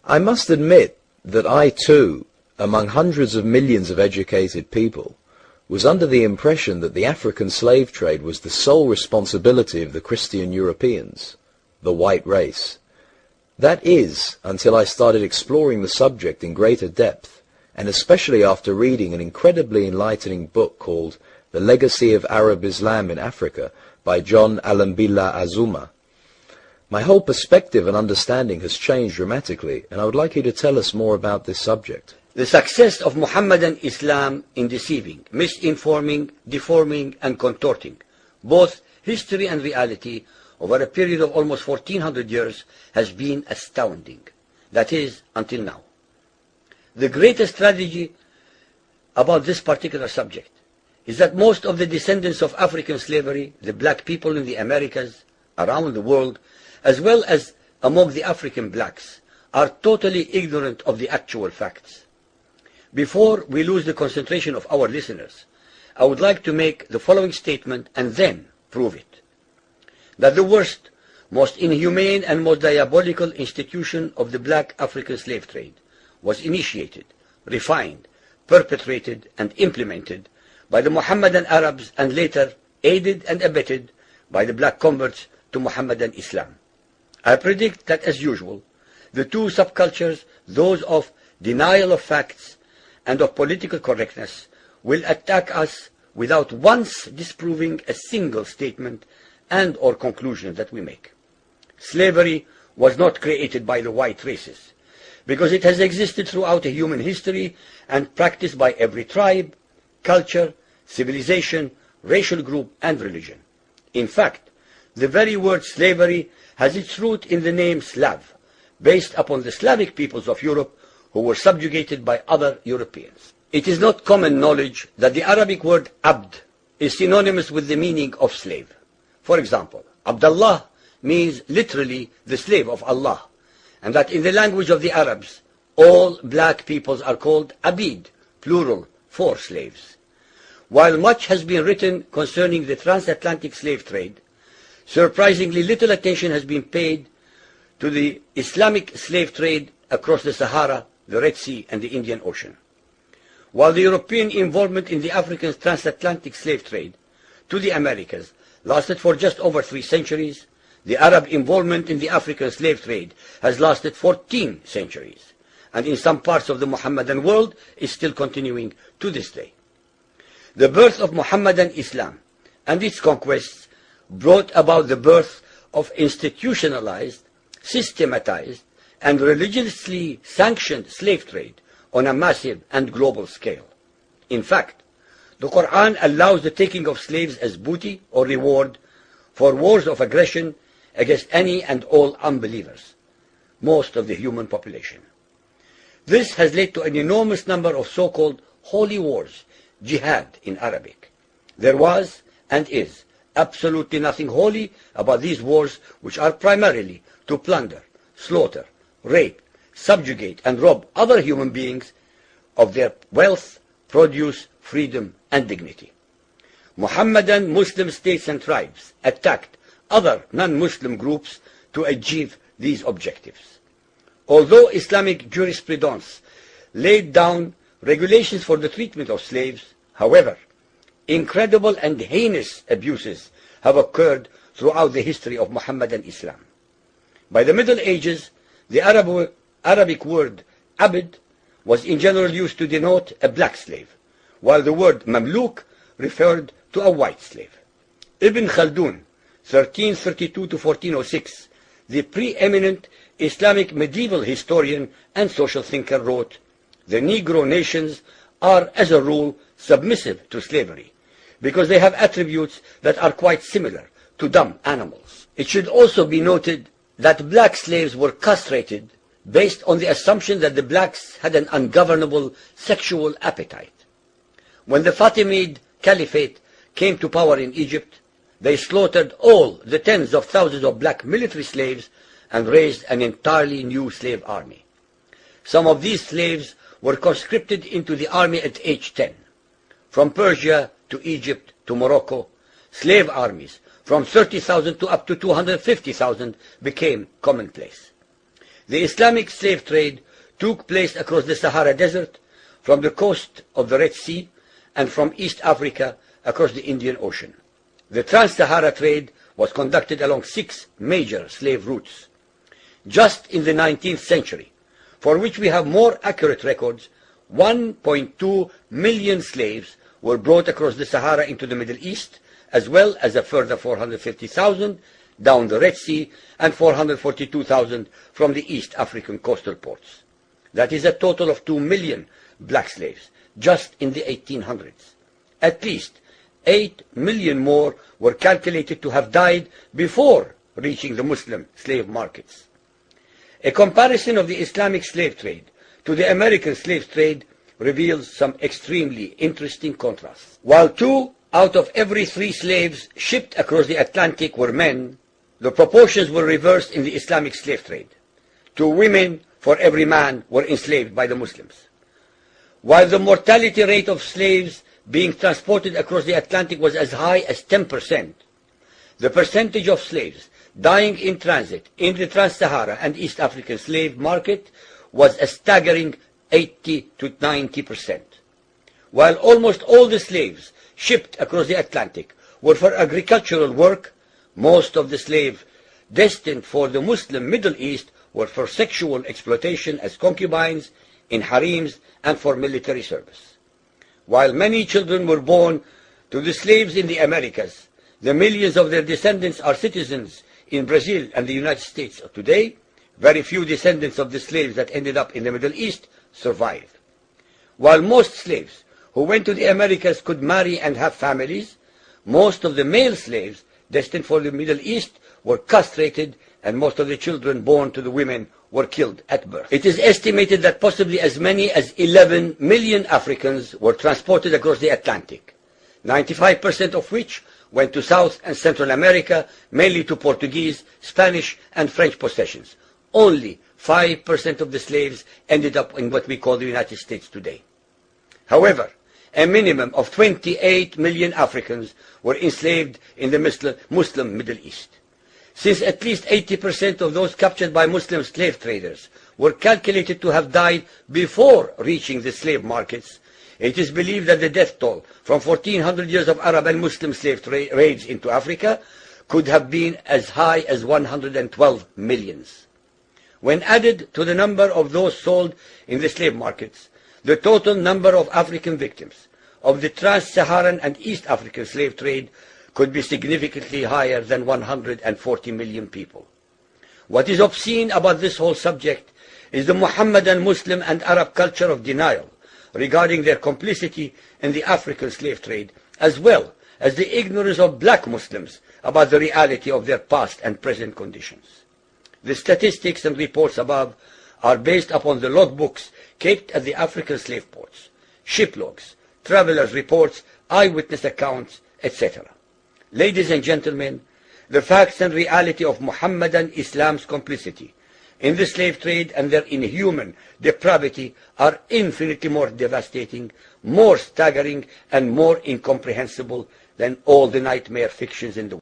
I must admit that I too, among hundreds of millions of educated people, was under the impression that the African slave trade was the sole responsibility of the Christian Europeans, the white race. That is, until I started exploring the subject in greater depth, and especially after reading an incredibly enlightening book called The Legacy of Arab Islam in Africa by John Alambila Azuma. My whole perspective and understanding has changed dramatically, and I would like you to tell us more about this subject. The success of Muhammadan Islam in deceiving, misinforming, deforming, and contorting both history and reality over a period of almost 1400 years has been astounding. That is, until now. The greatest tragedy about this particular subject is that most of the descendants of African slavery, the black people in the Americas, around the world, as well as among the African blacks, are totally ignorant of the actual facts. Before we lose the concentration of our listeners, I would like to make the following statement and then prove it. That the worst, most inhumane and most diabolical institution of the black African slave trade was initiated, refined, perpetrated, and implemented by the Mohammedan Arabs and later aided and abetted by the black converts to Mohammedan Islam. I predict that, as usual, the two subcultures, those of denial of facts and of political correctness, will attack us without once disproving a single statement and or conclusion that we make. Slavery was not created by the white races, because it has existed throughout human history and practiced by every tribe, culture, civilization, racial group, and religion. In fact, the very word slavery has its root in the name Slav, based upon the Slavic peoples of Europe who were subjugated by other Europeans. It is not common knowledge that the Arabic word abd is synonymous with the meaning of slave. For example, Abdullah means literally the slave of Allah, and that in the language of the Arabs, all black peoples are called abid, plural, for slaves. While much has been written concerning the transatlantic slave trade, surprisingly little attention has been paid to the Islamic slave trade across the Sahara, the Red Sea, and the Indian Ocean. While the European involvement in the African transatlantic slave trade to the Americas lasted for just over 3 centuries, the Arab involvement in the African slave trade has lasted 14 centuries, and in some parts of the Mohammedan world is still continuing to this day. The birth of Mohammedan Islam and its conquests brought about the birth of institutionalized, systematized, and religiously sanctioned slave trade on a massive and global scale. In fact, the Quran allows the taking of slaves as booty or reward for wars of aggression against any and all unbelievers, most of the human population. This has led to an enormous number of so-called holy wars, jihad in Arabic. There was and is absolutely nothing holy about these wars, which are primarily to plunder, slaughter, rape, subjugate, and rob other human beings of their wealth, produce, freedom, and dignity. Mohammedan Muslim states and tribes attacked other non-Muslim groups to achieve these objectives. Although Islamic jurisprudence laid down regulations for the treatment of slaves, however, incredible and heinous abuses have occurred throughout the history of Mohammedan Islam. By the Middle Ages, the Arabic word abd was in general used to denote a black slave, while the word mamluk referred to a white slave. Ibn Khaldun, 1332 to 1406, the preeminent Islamic medieval historian and social thinker, wrote, "The Negro nations are, as a rule, submissive to slavery, because they have attributes that are quite similar to dumb animals." It should also be noted that black slaves were castrated based on the assumption that the blacks had an ungovernable sexual appetite. When the Fatimid Caliphate came to power in Egypt, they slaughtered all the tens of thousands of black military slaves and raised an entirely new slave army. Some of these slaves were conscripted into the army at age 10. From Persia to Egypt to Morocco, slave armies from 30,000 to up to 250,000 became commonplace. The Islamic slave trade took place across the Sahara Desert, from the coast of the Red Sea, and from East Africa across the Indian Ocean. The Trans-Sahara trade was conducted along 6 major slave routes. Just in the 19th century, for which we have more accurate records, 1.2 million slaves were brought across the Sahara into the Middle East, as well as a further 450,000 down the Red Sea and 442,000 from the East African coastal ports. That is a total of 2 million black slaves just in the 1800s. At least 8 million more were calculated to have died before reaching the Muslim slave markets. A comparison of the Islamic slave trade to the American slave trade reveals some extremely interesting contrasts. While 2 out of every 3 slaves shipped across the Atlantic were men, the proportions were reversed in the Islamic slave trade. 2 women for every man were enslaved by the Muslims. While the mortality rate of slaves being transported across the Atlantic was as high as 10%, the percentage of slaves dying in transit in the Trans-Sahara and East African slave market was a staggering 80 to 90%. While almost all the slaves shipped across the Atlantic were for agricultural work, most of the slaves destined for the Muslim Middle East were for sexual exploitation as concubines, in harems, and for military service. While many children were born to the slaves in the Americas, the millions of their descendants are citizens in Brazil and the United States today. Very few descendants of the slaves that ended up in the Middle East survive. While most slaves who went to the Americas could marry and have families, most of the male slaves destined for the Middle East were castrated, and most of the children born to the women were killed at birth. It is estimated that possibly as many as 11 million Africans were transported across the Atlantic, 95% of which went to South and Central America, mainly to Portuguese, Spanish, and French possessions. Only 5% of the slaves ended up in what we call the United States today. However, a minimum of 28 million Africans were enslaved in the Muslim Middle East. Since at least 80% of those captured by Muslim slave traders were calculated to have died before reaching the slave markets, it is believed that the death toll from 1400 years of Arab and Muslim slave raids into Africa could have been as high as 112 millions. When added to the number of those sold in the slave markets, the total number of African victims of the Trans-Saharan and East African slave trade could be significantly higher than 140 million people. What is obscene about this whole subject is the Muhammadan Muslim and Arab culture of denial regarding their complicity in the African slave trade, as well as the ignorance of black Muslims about the reality of their past and present conditions. The statistics and reports above are based upon the logbooks kept at the African slave ports, ship logs, travelers' reports, eyewitness accounts, etc. Ladies and gentlemen, the facts and reality of Muhammadan Islam's complicity in the slave trade and their inhuman depravity are infinitely more devastating, more staggering, and more incomprehensible than all the nightmare fictions in the world.